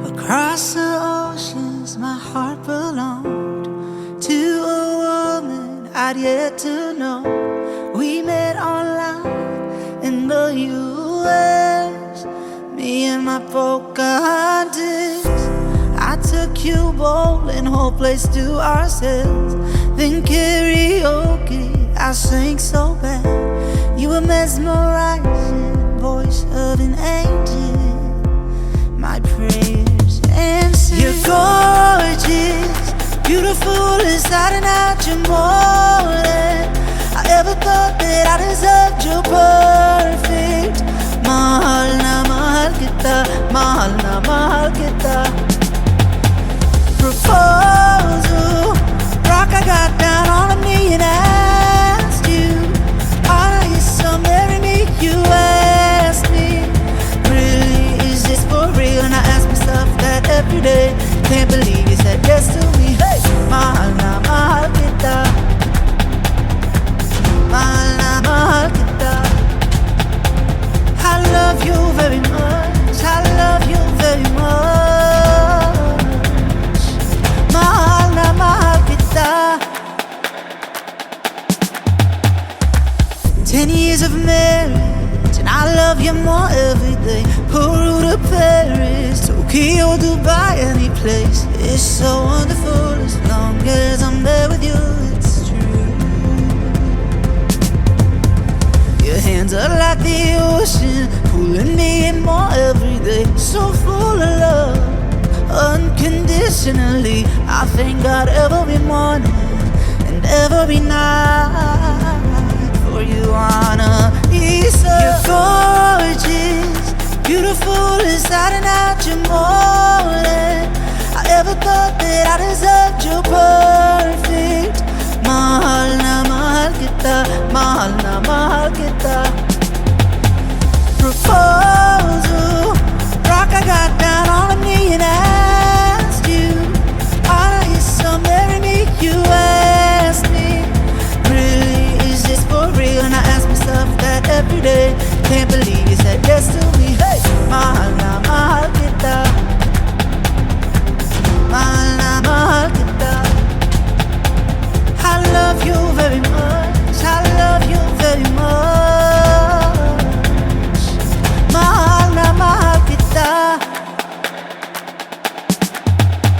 Across the oceans, my heart belonged to a woman I'd yet to know. We met online in the US, me and my Pocahontas. I took you bowling, whole place to ourselves. Then karaoke, I sang so bad. You were mesmerizing, voice of an angel. My prayers answered. You're gorgeous, beautiful inside and out. You're more than I ever thought that I deserved. You're perfect. Mahal na mahal kita, mahal na mahal kita. Proposal, rock, I got down on a knee and asked you, are you so marry me? You asked me, really, is this for real? And I ask myself that every day. Can't believe you said yes to me. Hey, mahal na mahal kita, mahal na mahal kita. I love you very much, I love you very much. Mahal na mahal kita. 10 years of marriage, and I love you more every day. Peru to Paris, Tokyo, Dubai, any place. It's so wonderful as long as I'm there with you. It's true. Your hands are like the ocean, pulling me in more every day. So full of love, unconditionally. I thank God every morning and every night for you, Annalisa. You're gorgeous, beautiful inside and out. You're more than I ever thought that I deserved. You're perfect. Mahal na mahal kita, mahal na mahal kita. Proposal, rock, I got down on a knee and asked you, are you so marry me? You asked me, really, is this for real? And I ask myself that every day. Can't believe you said yes to me. Hey, mahal na mahal kita, mahal na mahal kita. I love you very much, I love you very much. Mahal na mahal kita.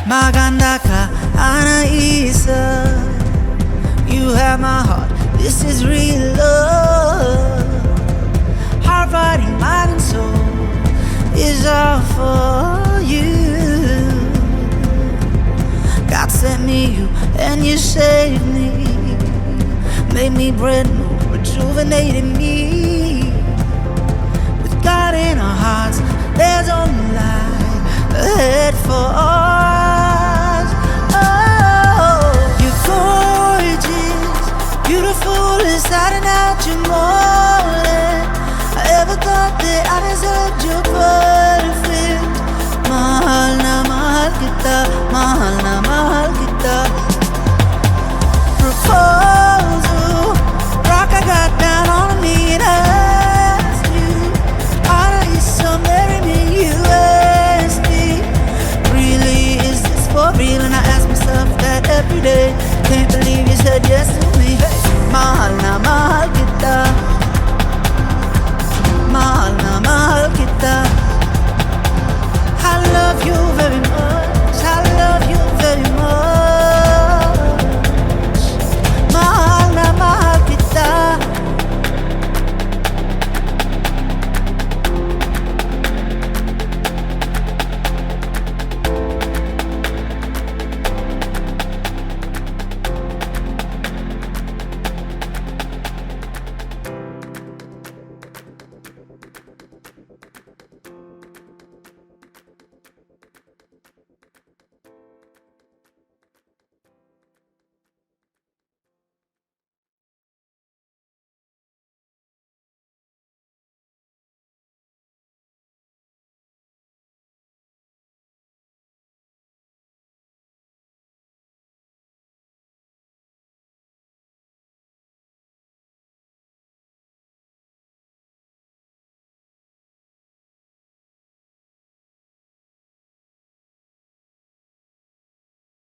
Maganda ka, Annalisa. You have my heart, this is real love. Heart, body, mind and soul is all for you. God sent me you and you saved me. Made me brand new, rejuvenated me. With God in our hearts, there's only light ahead for all.